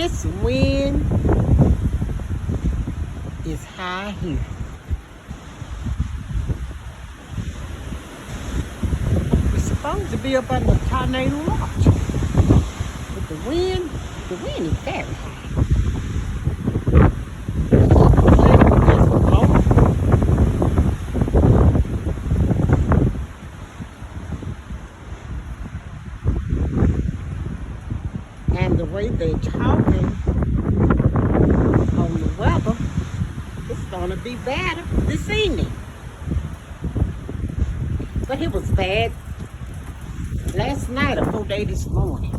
This wind is high here. We're supposed to be up under tornado watch. But the wind is very high. And the way they're talking on the weather, it's gonna be better this evening. But it was bad last night or 4 days this morning.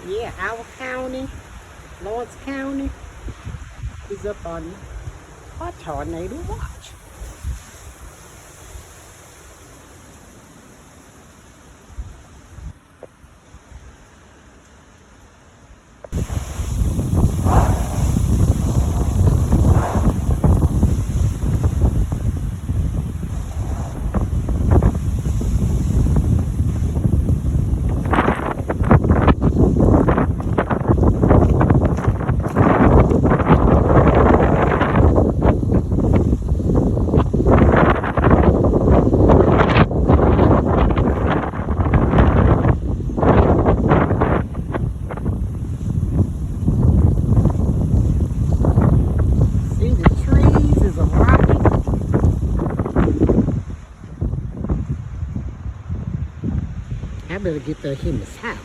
Yeah, our county, Lawrence County, is up on a tornado watch. I better get back in this house.